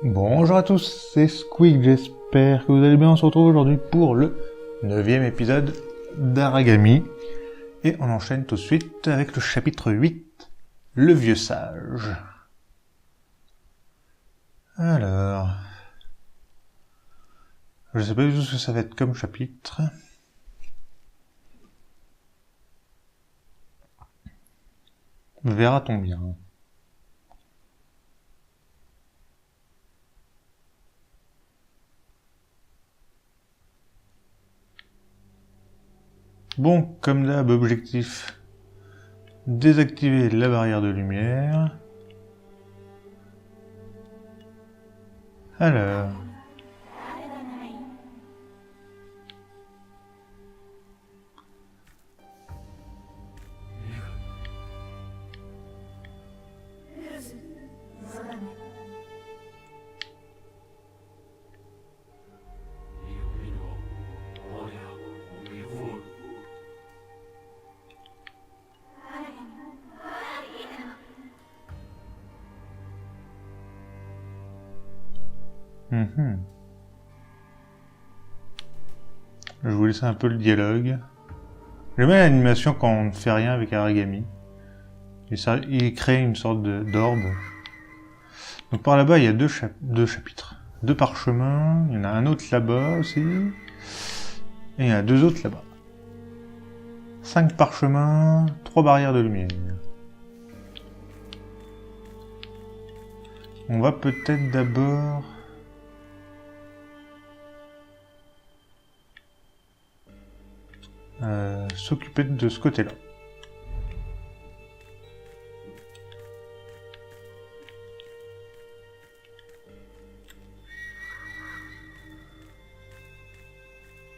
Bonjour à tous, c'est Squeak, j'espère que vous allez bien. On se retrouve aujourd'hui pour le 9e épisode d'Aragami. Et on enchaîne tout de suite avec le chapitre 8, le vieux sage. Alors... je sais pas du tout ce que ça va être comme chapitre. Verra-t-on bien. Bon, comme d'hab, objectif, désactiver la barrière de lumière. Alors... Je vous laisse un peu le dialogue. J'aime bien l'animation quand on ne fait rien avec Aragami. Il crée une sorte d'orbe. Donc par là-bas, il y a deux chapitres. 2 parchemins, il y en a un autre là-bas aussi. Et il y en a 2 autres là-bas. 5 parchemins, 3 barrières de lumière. On va peut-être d'abord... s'occuper de ce côté-là.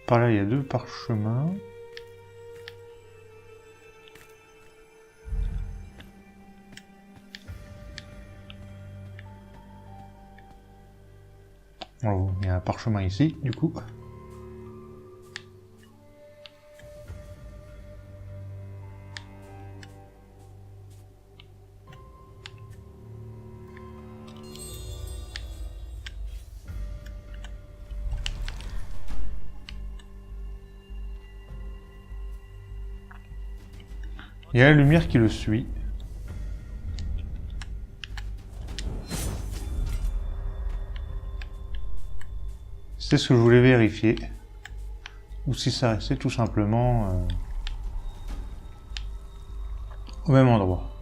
Par là, il y a 2 parchemins. Oh, il y a un parchemin ici, du coup. Il y a la lumière qui le suit. C'est ce que je voulais vérifier. Ou si ça restait tout simplement au même endroit.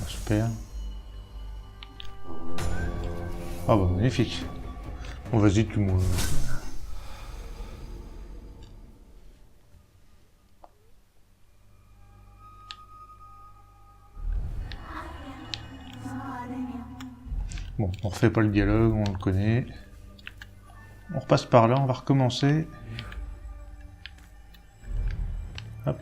Ah, super. Ah bah magnifique. Bon vas-y tu m'en... Bon, on refait pas le dialogue, on le connaît. On repasse par là, on va recommencer. Hop.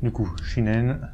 Du coup, Shinen.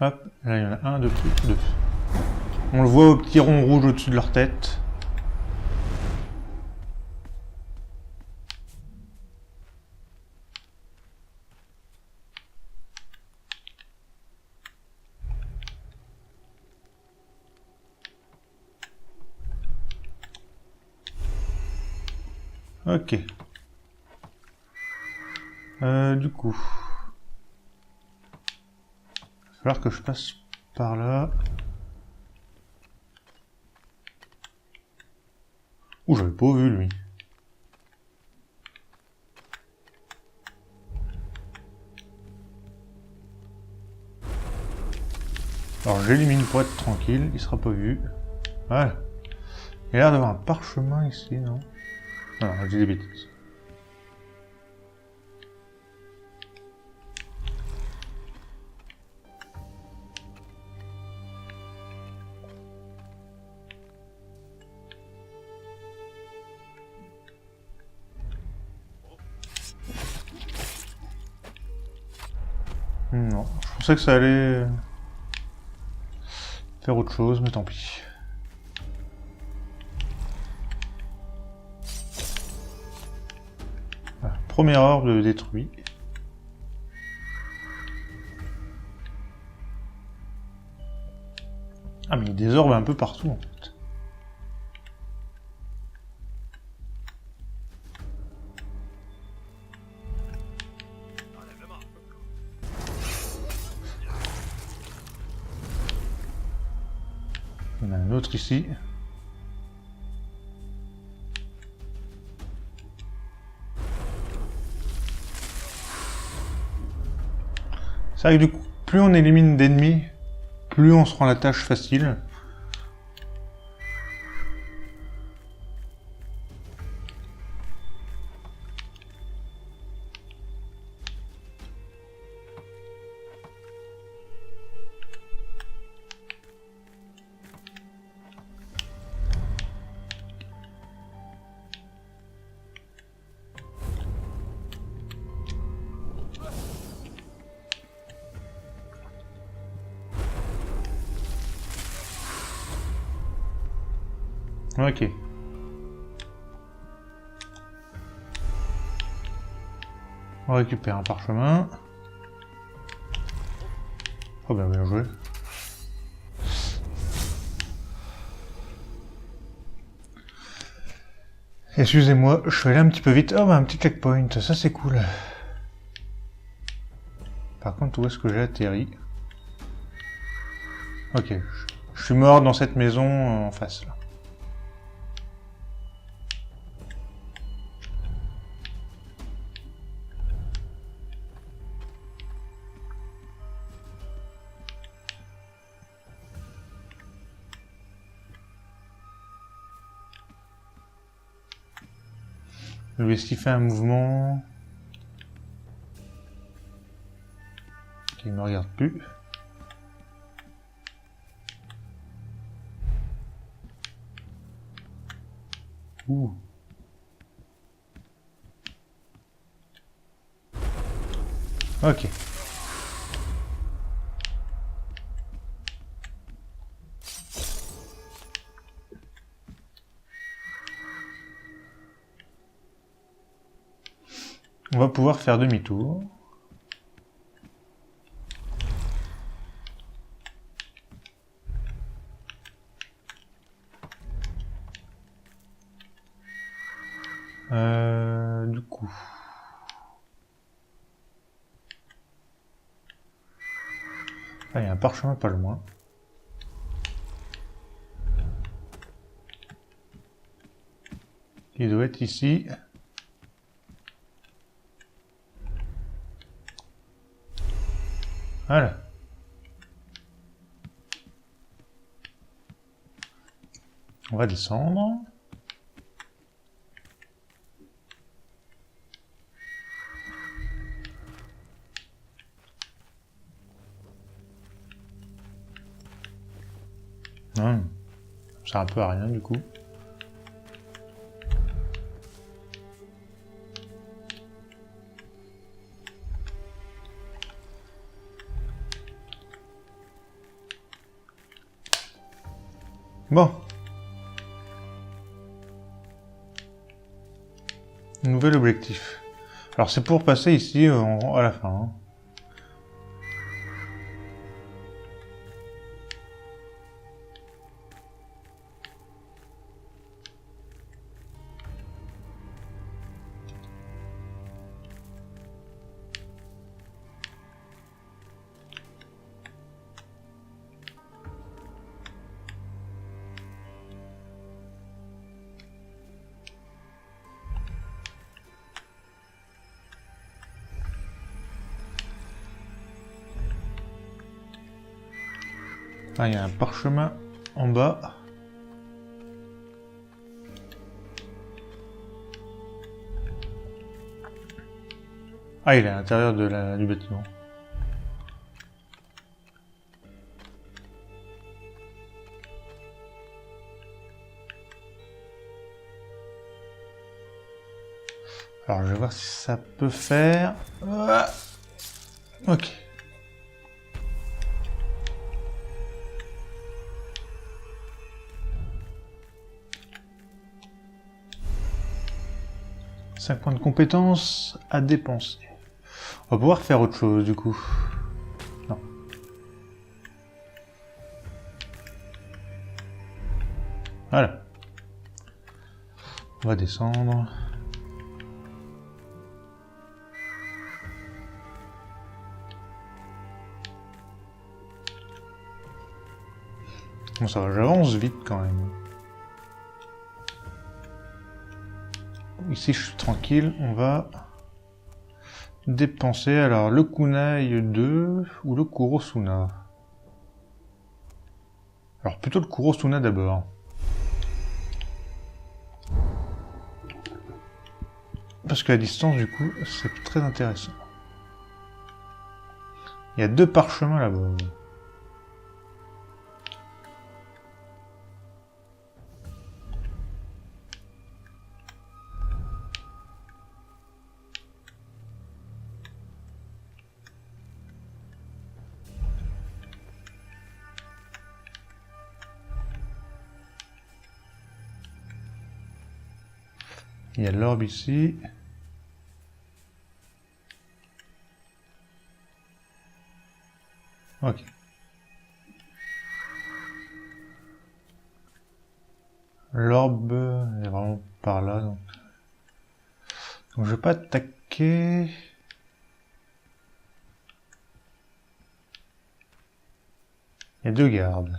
Hop, là il y en a un de plus, 2. On le voit au petit rond rouge au-dessus de leur tête. Ok. Du coup... il va falloir que je passe par là. Ouh, j'avais pas vu lui. Alors j'élimine pour être tranquille, il sera pas vu. Voilà. Il a l'air d'avoir un parchemin ici, non? Non, je dis des bêtises. Non, je pensais que ça allait faire autre chose, mais tant pis. Voilà, première orbe détruit. Ah mais il y a des orbes un peu partout en fait. Il y en a un autre ici. C'est vrai que du coup, plus on élimine d'ennemis, plus on se rend la tâche facile. Ok. On récupère un parchemin. Oh ben bien joué. Excusez-moi, je suis allé un petit peu vite. Oh ben un petit checkpoint, ça c'est cool. Par contre, où est-ce que j'ai atterri? Ok, je suis mort dans cette maison en face là. Lui, est-ce qu'il fait un mouvement? Il me regarde plus. Ouh. Ok. On va pouvoir faire demi-tour. Du coup... Ah, il y a un parchemin pas loin. Il doit être ici. Voilà. On va descendre. Ça sert un peu à rien du coup. Bon. Nouvel objectif. Alors c'est pour passer ici à la fin. Hein. Ah, il y a un parchemin en bas. Ah, il est à l'intérieur du bâtiment. Alors, je vais voir si ça peut faire... Ah, ok. 5 points de compétences à dépenser. On va pouvoir faire autre chose du coup. Non. Voilà. On va descendre. Bon, ça va, j'avance vite quand même. Ici je suis tranquille, on va dépenser alors le kunai 2 ou le kurosuna. Alors plutôt le kurosuna d'abord. Parce que la distance du coup c'est très intéressant. Il y a 2 parchemins là-bas. Il y a l'orbe ici. Ok. L'orbe est vraiment par là. Donc je vais pas attaquer. Il y a 2 gardes.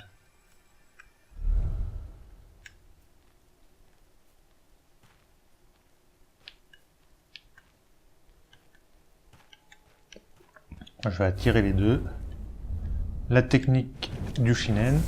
Je vais attirer les 2. La technique du shinen.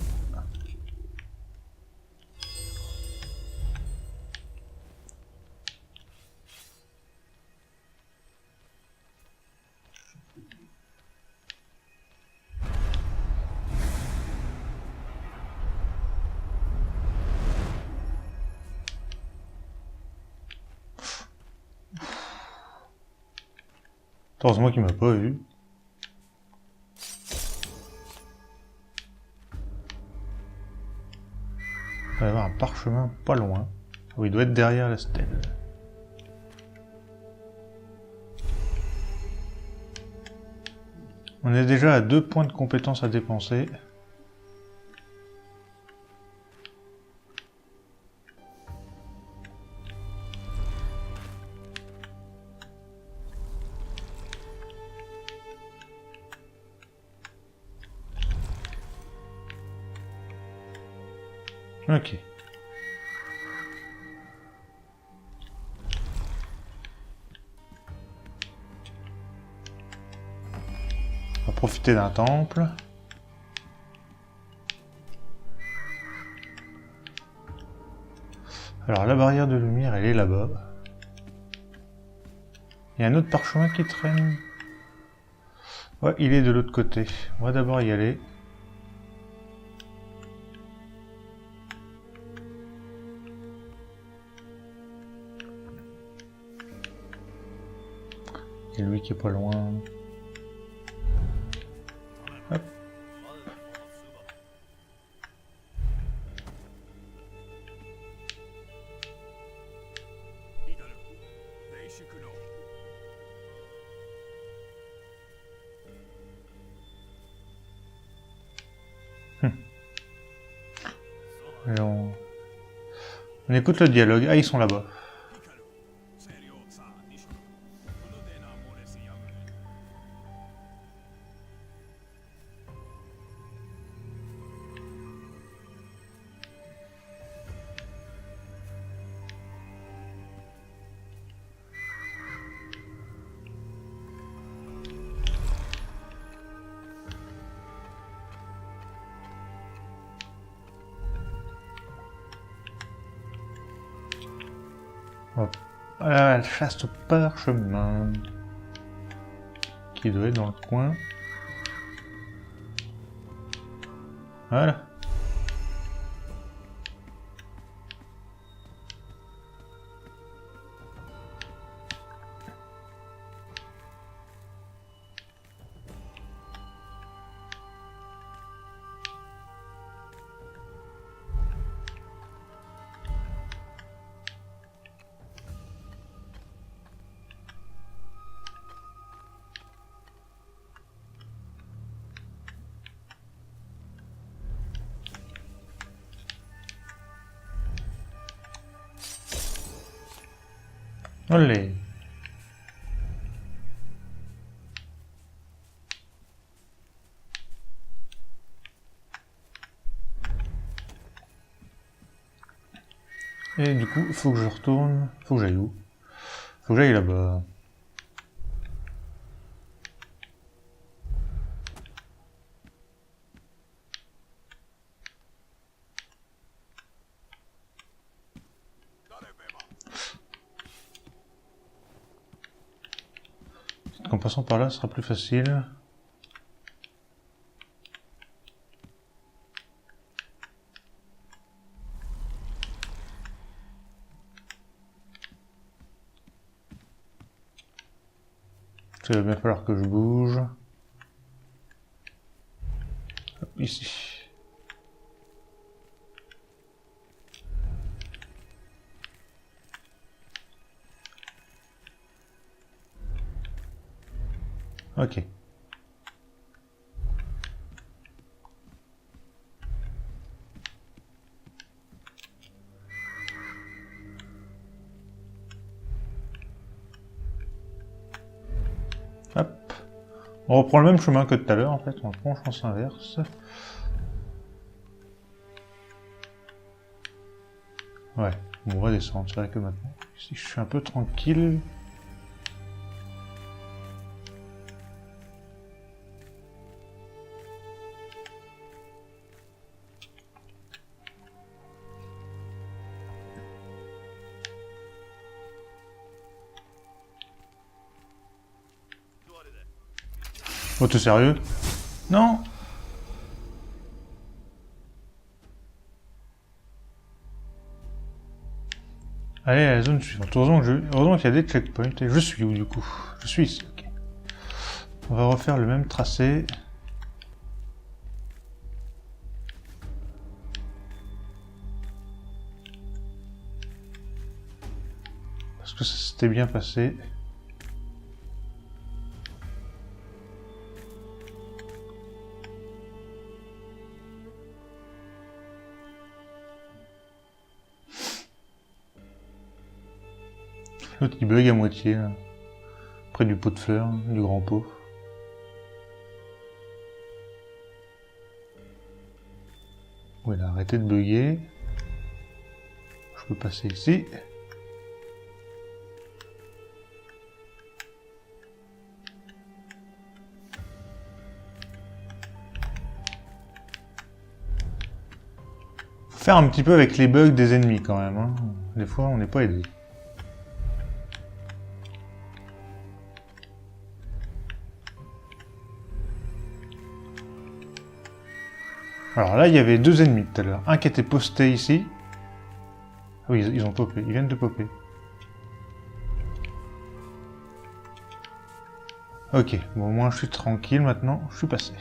Heureusement qu'il m'a pas vu. Il va y avoir un parchemin pas loin. Oh, il doit être derrière la stèle. On est déjà à 2 points de compétences à dépenser. Ok. On va profiter d'un temple. Alors la barrière de lumière, elle est là-bas. Il y a un autre parchemin qui traîne. Ouais, il est de l'autre côté. On va d'abord y aller. Et lui qui est pas loin. Hop. Et on écoute le dialogue. Ah, ils sont là-bas. Hop. Voilà, elle chasse au parchemin. Qui doit être dans le coin. Voilà. Olé. Et du coup, faut que je retourne. Faut que j'aille où? Faut que j'aille là-bas. En passant par là, ce sera plus facile. Il va bien falloir que je bouge. Hop, ici. Ok. Hop. On reprend le même chemin que tout à l'heure en fait, on reprend en sens inverse. Ouais, on va descendre, c'est vrai que maintenant, si je suis un peu tranquille. Oh, t'es sérieux? Non! Allez, à la zone suivante. Heureusement qu'il y a des checkpoints. Et je suis où du coup? Je suis ici, ok. On va refaire le même tracé. Parce que ça s'était bien passé. L'autre qui bug à moitié, là. Près du pot de fleurs, du grand pot. Bon, il a arrêté de bugger. Je peux passer ici. Faut faire un petit peu avec les bugs des ennemis quand même, hein. Des fois, on n'est pas aidé. Alors là, il y avait deux ennemis tout à l'heure. Un qui était posté ici. Ah oui, ils ont popé. Ils viennent de popper. Ok, bon, au moins je suis tranquille maintenant. Je suis passé.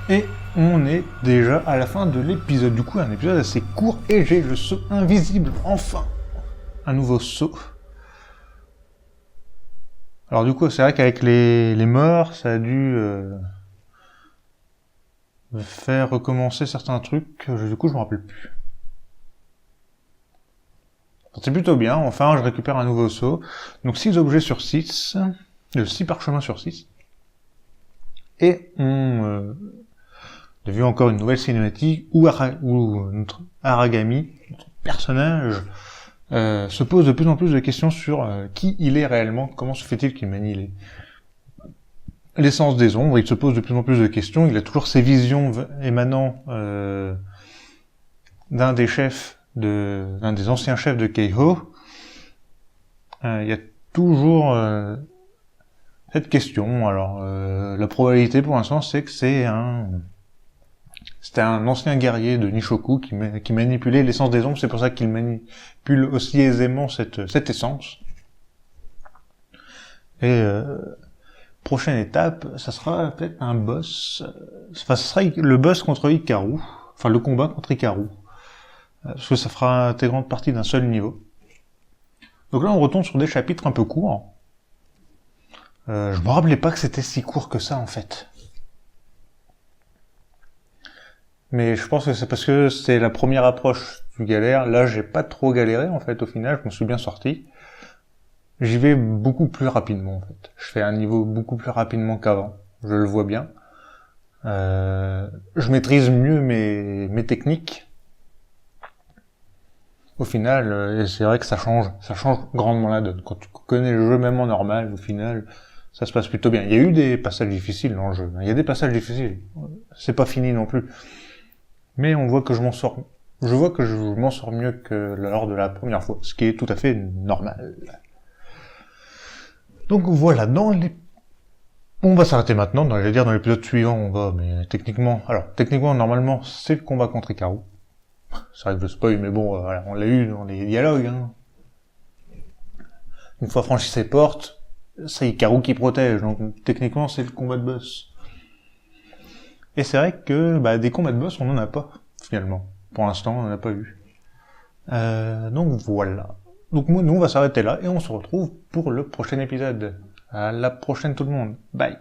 Et on est déjà à la fin de l'épisode. Du coup, un épisode assez court et j'ai le saut invisible, enfin. Un nouveau saut. Alors du coup, c'est vrai qu'avec les morts, ça a dû faire recommencer certains trucs. Du coup, je me rappelle plus. C'est plutôt bien. Enfin, je récupère un nouveau saut. Donc 6 objets sur 6. 6 parchemins sur 6. Et on a vu encore une nouvelle cinématique où notre Aragami, notre personnage, se pose de plus en plus de questions sur qui il est réellement, comment se fait-il qu'il manie l'essence des ombres. Il se pose de plus en plus de questions, il a toujours ces visions émanant d'un des anciens chefs de Keiho. Il y a toujours cette question. Alors la probabilité pour l'instant c'est que c'était un ancien guerrier de Nishoku qui manipulait l'essence des ombres, c'est pour ça qu'il manipule aussi aisément cette essence. Et prochaine étape, ça sera peut-être un boss, ça sera le boss contre Hikaru, enfin le combat contre Hikaru, parce que ça fera intégrante partie d'un seul niveau. Donc là on retourne sur des chapitres un peu courts. Je me rappelais pas que c'était si court que ça en fait. Mais je pense que c'est parce que c'est la première approche du galère. Là, j'ai pas trop galéré, en fait, au final. Je me suis bien sorti. J'y vais beaucoup plus rapidement, en fait. Je fais un niveau beaucoup plus rapidement qu'avant. Je le vois bien. Je maîtrise mieux mes techniques. Au final, c'est vrai que ça change grandement la donne. Quand tu connais le jeu même en normal, au final, ça se passe plutôt bien. Il y a eu des passages difficiles dans le jeu. Il y a des passages difficiles. C'est pas fini non plus. Mais on voit que je m'en sors mieux que lors de la première fois, ce qui est tout à fait normal. Donc voilà, on va s'arrêter maintenant, dans l'épisode suivant, mais techniquement, normalement, c'est le combat contre Hikaru. C'est vrai que je spoil, mais bon, voilà, on l'a eu dans les dialogues, hein. Une fois franchi ses portes, c'est Hikaru qui protège, donc techniquement, c'est le combat de boss. Et c'est vrai que des combats de boss, on n'en a pas, finalement. Pour l'instant, on n'en a pas eu. Donc voilà. Donc nous, on va s'arrêter là, et on se retrouve pour le prochain épisode. À la prochaine tout le monde. Bye.